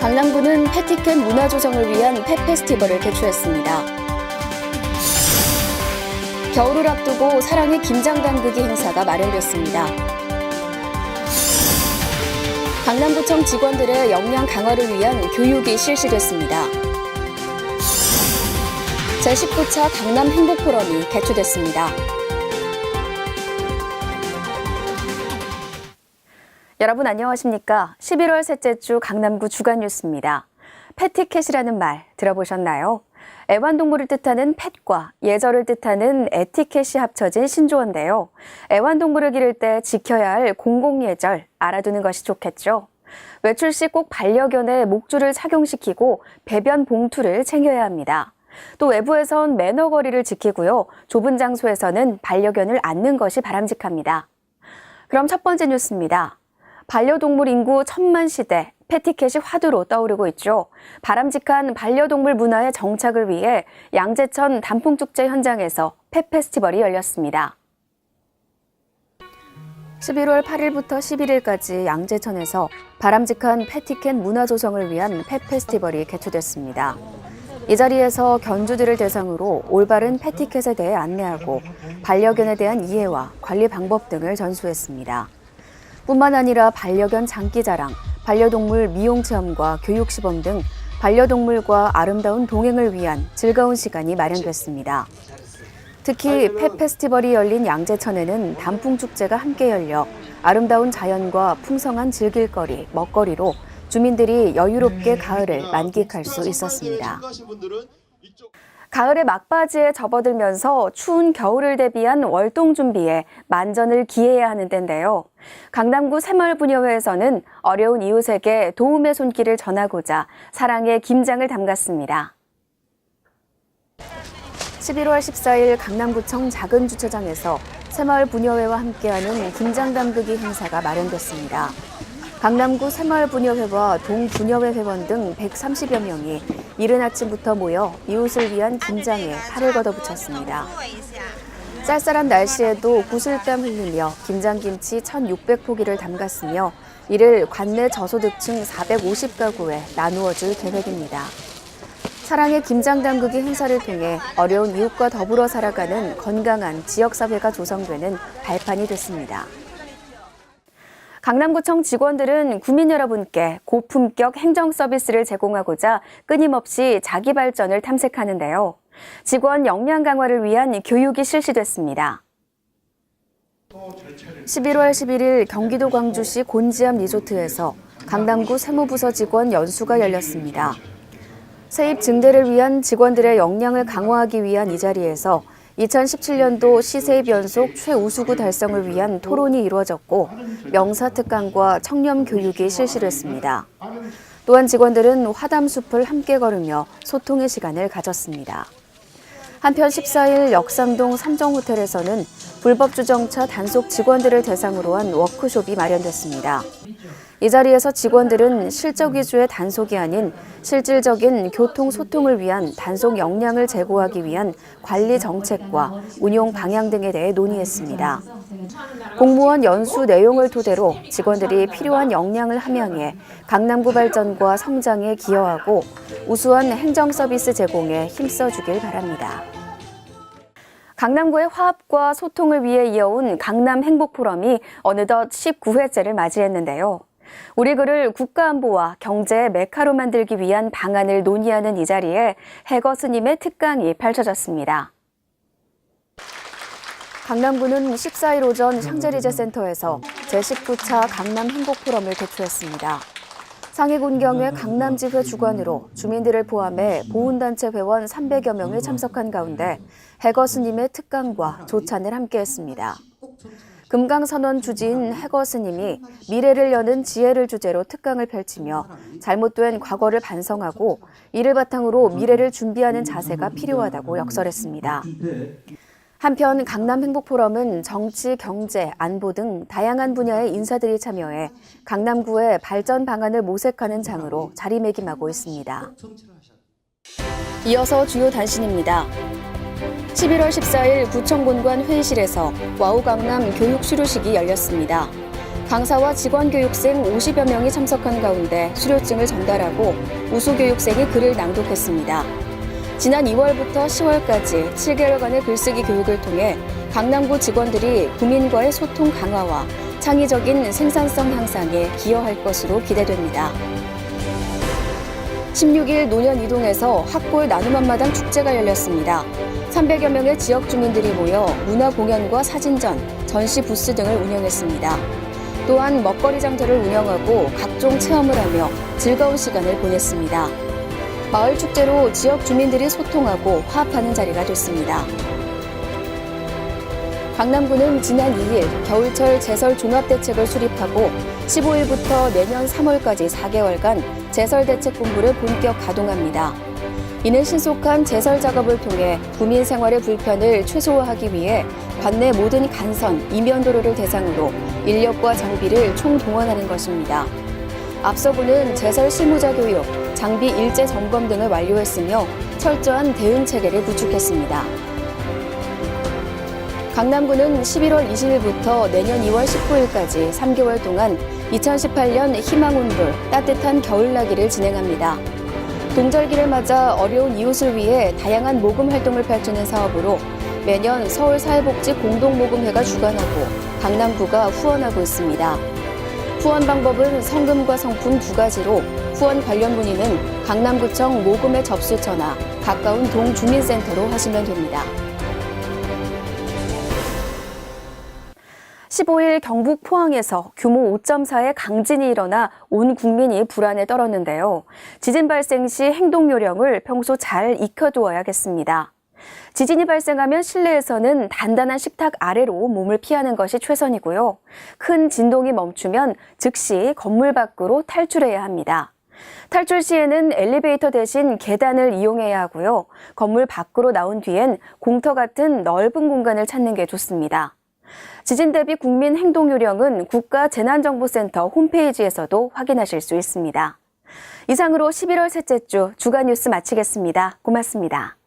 강남구는 패티켓 문화 조성을 위한 펫 페스티벌을 개최했습니다. 겨울을 앞두고 사랑의 김장담그기 행사가 마련됐습니다. 강남구청 직원들의 역량 강화를 위한 교육이 실시됐습니다. 제19차 강남 행복포럼이 개최됐습니다. 여러분 안녕하십니까? 11월 셋째 주 강남구 주간 뉴스입니다. 패티켓이라는 말 들어보셨나요? 애완동물을 뜻하는 펫과 예절을 뜻하는 에티켓이 합쳐진 신조어인데요. 애완동물을 기를 때 지켜야 할 공공예절 알아두는 것이 좋겠죠. 외출 시 꼭 반려견의 목줄을 착용시키고 배변 봉투를 챙겨야 합니다. 또 외부에선 매너 거리를 지키고요. 좁은 장소에서는 반려견을 안는 것이 바람직합니다. 그럼 첫 번째 뉴스입니다. 반려동물 인구 1000만 시대, 패티켓이 화두로 떠오르고 있죠. 바람직한 반려동물 문화의 정착을 위해 양재천 단풍축제 현장에서 펫 페스티벌이 열렸습니다. 11월 8일부터 11일까지 양재천에서 바람직한 패티켓 문화 조성을 위한 펫 페스티벌이 개최됐습니다. 이 자리에서 견주들을 대상으로 올바른 패티켓에 대해 안내하고 반려견에 대한 이해와 관리 방법 등을 전수했습니다. 뿐만 아니라 반려견 장기자랑, 반려동물 미용 체험과 교육 시범 등 반려동물과 아름다운 동행을 위한 즐거운 시간이 마련됐습니다. 특히 펫 페스티벌이 열린 양재천에는 단풍축제가 함께 열려 아름다운 자연과 풍성한 즐길거리, 먹거리로 주민들이 여유롭게 가을을 만끽할 수 있었습니다. 가을의 막바지에 접어들면서 추운 겨울을 대비한 월동 준비에 만전을 기해야 하는 때인데요. 강남구 새마을부녀회에서는 어려운 이웃에게 도움의 손길을 전하고자 사랑의 김장을 담갔습니다. 11월 14일 강남구청 작은 주차장에서 새마을부녀회와 함께하는 김장 담그기 행사가 마련됐습니다. 강남구 새마을부녀회와 동부녀회 회원 등 130여 명이 이른 아침부터 모여 이웃을 위한 김장에 팔을 걷어붙였습니다. 쌀쌀한 날씨에도 구슬땀 흘리며 김장김치 1,600포기를 담갔으며 이를 관내 저소득층 450가구에 나누어 줄 계획입니다. 사랑의 김장 담그기 행사를 통해 어려운 이웃과 더불어 살아가는 건강한 지역사회가 조성되는 발판이 됐습니다. 강남구청 직원들은 구민 여러분께 고품격 행정 서비스를 제공하고자 끊임없이 자기 발전을 탐색하는데요. 직원 역량 강화를 위한 교육이 실시됐습니다. 11월 11일 경기도 광주시 곤지암 리조트에서 강남구 세무부서 직원 연수가 열렸습니다. 세입 증대를 위한 직원들의 역량을 강화하기 위한 이 자리에서 2017년도 시세입 연속 최우수구 달성을 위한 토론이 이루어졌고 명사특강과 청렴 교육이 실시됐습니다. 또한 직원들은 화담숲을 함께 걸으며 소통의 시간을 가졌습니다. 한편 14일 역삼동 삼정호텔에서는 불법 주정차 단속 직원들을 대상으로 한 워크숍이 마련됐습니다. 이 자리에서 직원들은 실적 위주의 단속이 아닌 실질적인 교통 소통을 위한 단속 역량을 제고하기 위한 관리 정책과 운용 방향 등에 대해 논의했습니다. 공무원 연수 내용을 토대로 직원들이 필요한 역량을 함양해 강남구 발전과 성장에 기여하고 우수한 행정 서비스 제공에 힘써주길 바랍니다. 강남구의 화합과 소통을 위해 이어온 강남 행복포럼이 어느덧 19회째를 맞이했는데요. 우리 구를 국가안보와 경제의 메카로 만들기 위한 방안을 논의하는 이 자리에 해거 스님의 특강이 펼쳐졌습니다. 강남구는 14일 오전 샹젤리제 센터에서 제19차 강남 행복포럼을 개최했습니다. 상해군경회 강남지회 주관으로 주민들을 포함해 보훈단체 회원 300여 명이 참석한 가운데 해거 스님의 특강과 조찬을 함께했습니다. 금강선언 주지인 해거 스님이 미래를 여는 지혜를 주제로 특강을 펼치며 잘못된 과거를 반성하고 이를 바탕으로 미래를 준비하는 자세가 필요하다고 역설했습니다. 한편 강남 행복포럼은 정치, 경제, 안보 등 다양한 분야의 인사들이 참여해 강남구의 발전 방안을 모색하는 장으로 자리매김하고 있습니다. 이어서 주요 단신입니다. 11월 14일 구청 본관 회의실에서 와우 강남 교육 수료식이 열렸습니다. 강사와 직원 교육생 50여 명이 참석한 가운데 수료증을 전달하고 우수 교육생이 글을 낭독했습니다. 지난 2월부터 10월까지 7개월간의 글쓰기 교육을 통해 강남구 직원들이 구민과의 소통 강화와 창의적인 생산성 향상에 기여할 것으로 기대됩니다. 16일 노년 이동에서 학골 나눔 앞마당 축제가 열렸습니다. 300여 명의 지역 주민들이 모여 문화 공연과 사진전, 전시 부스 등을 운영했습니다. 또한 먹거리 장터를 운영하고 각종 체험을 하며 즐거운 시간을 보냈습니다. 마을 축제로 지역 주민들이 소통하고 화합하는 자리가 됐습니다. 강남구는 지난 2일 겨울철 제설 종합대책을 수립하고 15일부터 내년 3월까지 4개월간 제설 대책 본부를 본격 가동합니다. 이는 신속한 제설 작업을 통해 구민 생활의 불편을 최소화하기 위해 관내 모든 간선, 이면도로를 대상으로 인력과 장비를 총동원하는 것입니다. 앞서 구는 제설 실무자 교육, 장비 일제 점검 등을 완료했으며 철저한 대응 체계를 구축했습니다. 강남구는 11월 20일부터 내년 2월 19일까지 3개월 동안 2018년 희망온돌 따뜻한 겨울나기를 진행합니다. 동절기를 맞아 어려운 이웃을 위해 다양한 모금 활동을 펼치는 사업으로 매년 서울사회복지 공동모금회가 주관하고 강남구가 후원하고 있습니다. 후원 방법은 성금과 성품 두 가지로 후원 관련 문의는 강남구청 모금회 접수처나 가까운 동주민센터로 하시면 됩니다. 15일 경북 포항에서 규모 5.4의 강진이 일어나 온 국민이 불안에 떨었는데요. 지진 발생 시 행동 요령을 평소 잘 익혀두어야겠습니다. 지진이 발생하면 실내에서는 단단한 식탁 아래로 몸을 피하는 것이 최선이고요. 큰 진동이 멈추면 즉시 건물 밖으로 탈출해야 합니다. 탈출 시에는 엘리베이터 대신 계단을 이용해야 하고요. 건물 밖으로 나온 뒤엔 공터 같은 넓은 공간을 찾는 게 좋습니다. 지진 대비 국민 행동 요령은 국가재난정보센터 홈페이지에서도 확인하실 수 있습니다. 이상으로 11월 셋째 주 주간 뉴스 마치겠습니다. 고맙습니다.